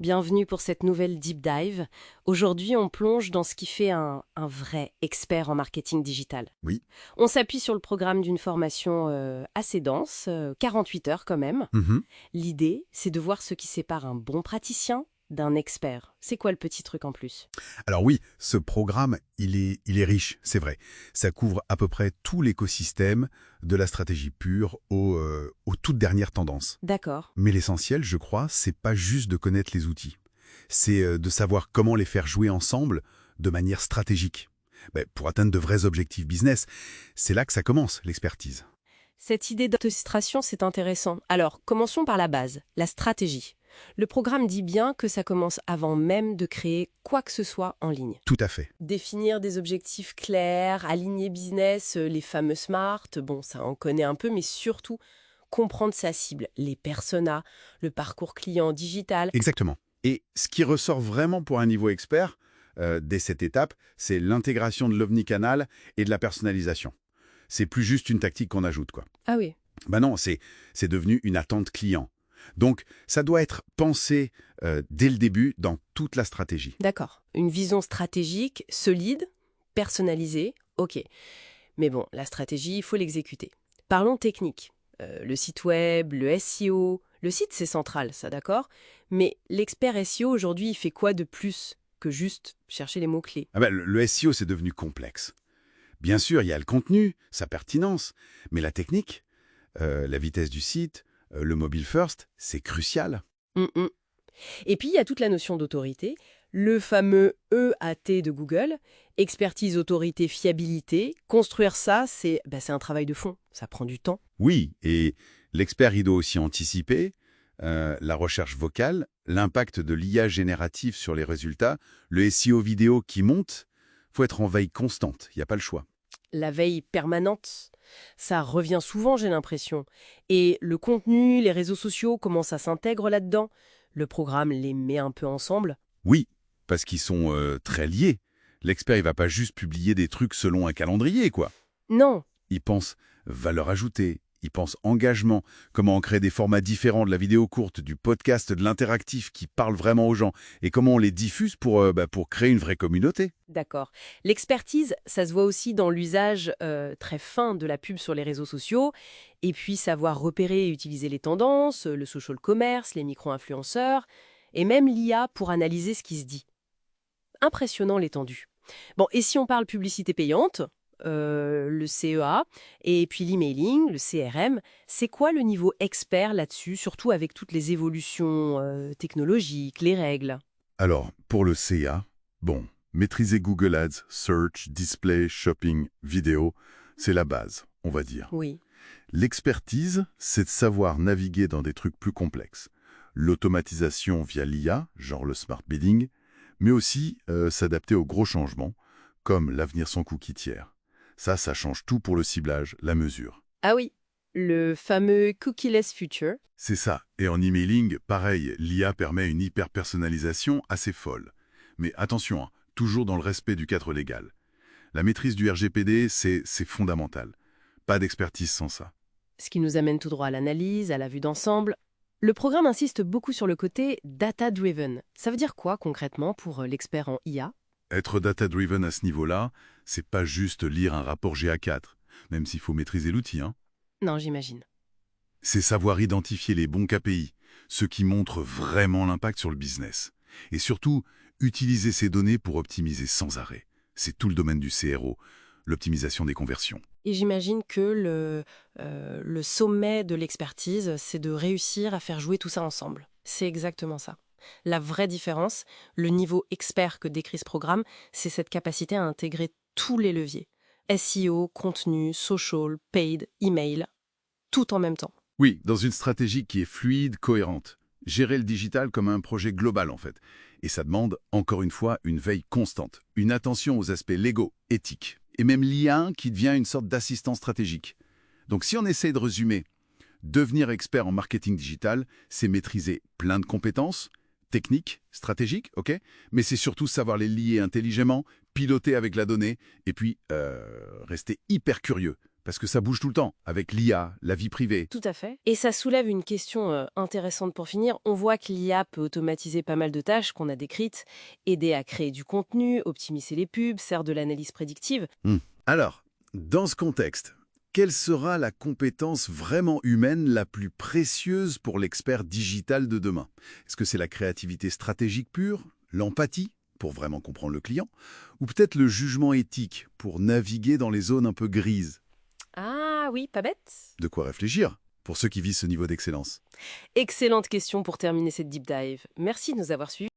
Bienvenue pour cette nouvelle Deep Dive. Aujourd'hui, on plonge dans ce qui fait un vrai expert en marketing digital. Oui. On s'appuie sur le programme d'une formation assez dense, 48 heures quand même. Mhm. L'idée, c'est de voir ce qui sépare un bon praticien d'un expert. C'est quoi le petit truc en plus? Alors oui, ce programme, il est riche, c'est vrai. Ça couvre à peu près tout l'écosystème, de la stratégie pure aux toutes dernières tendances. D'accord. Mais l'essentiel, je crois, c'est pas juste de connaître les outils. C'est de savoir comment les faire jouer ensemble de manière stratégique. Pour atteindre de vrais objectifs business, c'est là que ça commence, l'expertise. Cette idée d'orchestration, c'est intéressant. Alors, commençons par la base, la stratégie. Le programme dit bien que ça commence avant même de créer quoi que ce soit en ligne. Tout à fait. Définir des objectifs clairs, aligner business, les fameux SMART, bon, ça on connaît un peu, mais surtout comprendre sa cible, les personas, le parcours client digital. Exactement. Et ce qui ressort vraiment pour un niveau expert, dès cette étape, c'est l'intégration de l'omnicanal et de la personnalisation. C'est plus juste une tactique qu'on ajoute, quoi. Ah oui, Non, c'est devenu une attente client. Donc, ça doit être pensé dès le début dans toute la stratégie. d'accord. Une vision stratégique, solide, personnalisée, ok. Mais bon, la stratégie, il faut l'exécuter. Parlons technique. Le site web, le SEO. Le site, c'est central, ça d'accord. Mais l'expert SEO, aujourd'hui, il fait quoi de plus que juste chercher les mots-clés? Le SEO, c'est devenu complexe. Bien sûr, il y a le contenu, sa pertinence, mais la technique, la vitesse du site, le mobile first, c'est crucial. Hum, hum. Et puis, il y a toute la notion d'autorité, le fameux EAT de Google, expertise, autorité, fiabilité. Construire ça, c'est un travail de fond, ça prend du temps. Oui, et l'expert, il doit aussi anticiper la recherche vocale, l'impact de l'IA générative sur les résultats, le SEO vidéo qui monte. Faut être en veille constante, il n'y a pas le choix. La veille permanente, ça revient souvent, j'ai l'impression. Et le contenu, les réseaux sociaux, comment ça s'intègre là-dedans? Le programme les met un peu ensemble? Oui, parce qu'ils sont très liés. L'expert, il va pas juste publier des trucs selon un calendrier, quoi. Non. Il pense valeur ajoutée, il pense engagement, comment on crée des formats différents de la vidéo courte, du podcast, de l'interactif qui parle vraiment aux gens, et comment on les diffuse pour créer une vraie communauté. D'accord. L'expertise, ça se voit aussi dans l'usage très fin de la pub sur les réseaux sociaux, et puis savoir repérer et utiliser les tendances, le social commerce, les micro-influenceurs, et même l'IA pour analyser ce qui se dit. Impressionnant l'étendue. Bon, et si on parle publicité payante, le CEA, et puis l'emailing, le CRM, c'est quoi le niveau expert là-dessus, surtout avec toutes les évolutions technologiques, les règles? Alors, pour le CA, maîtriser Google Ads, Search, Display, Shopping, Vidéo, c'est la base, on va dire. Oui. L'expertise, c'est de savoir naviguer dans des trucs plus complexes. L'automatisation via l'IA, genre le smart bidding, mais aussi s'adapter aux gros changements, comme l'avenir sans cookie tiers. Ça change tout pour le ciblage, la mesure. Ah oui, le fameux cookieless future. C'est ça. Et en emailing, pareil, l'IA permet une hyper-personnalisation assez folle. Mais attention, hein, toujours dans le respect du cadre légal. La maîtrise du RGPD, c'est fondamental. Pas d'expertise sans ça. Ce qui nous amène tout droit à l'analyse, à la vue d'ensemble. Le programme insiste beaucoup sur le côté data-driven. Ça veut dire quoi concrètement pour l'expert en IA? Être data-driven à ce niveau-là, c'est pas juste lire un rapport GA4, même s'il faut maîtriser l'outil, hein. Non, j'imagine. C'est savoir identifier les bons KPI, ceux qui montrent vraiment l'impact sur le business. Et surtout, utiliser ces données pour optimiser sans arrêt. C'est tout le domaine du CRO, l'optimisation des conversions. Et j'imagine que le sommet de l'expertise, c'est de réussir à faire jouer tout ça ensemble. C'est exactement ça. La vraie différence, le niveau expert que décrit ce programme, c'est cette capacité à intégrer tous les leviers. SEO, contenu, social, paid, email, tout en même temps. Oui, dans une stratégie qui est fluide, cohérente. Gérer le digital comme un projet global, en fait. Et ça demande, encore une fois, une veille constante, une attention aux aspects légaux, éthiques, et même l'IA qui devient une sorte d'assistant stratégique. Donc si on essaie de résumer, devenir expert en marketing digital, c'est maîtriser plein de compétences, techniques, stratégiques, ok, mais c'est surtout savoir les lier intelligemment, piloter avec la donnée, et puis rester hyper curieux, parce que ça bouge tout le temps, avec l'IA, la vie privée. Tout à fait. Et ça soulève une question intéressante pour finir. On voit que l'IA peut automatiser pas mal de tâches qu'on a décrites, aider à créer du contenu, optimiser les pubs, faire de l'analyse prédictive. Alors, dans ce contexte, quelle sera la compétence vraiment humaine la plus précieuse pour l'expert digital de demain? Est-ce que c'est la créativité stratégique pure, l'empathie, pour vraiment comprendre le client, ou peut-être le jugement éthique, pour naviguer dans les zones un peu grises? Ah oui, pas bête. De quoi réfléchir pour ceux qui visent ce niveau d'excellence. Excellente question pour terminer cette deep dive. Merci de nous avoir suivis.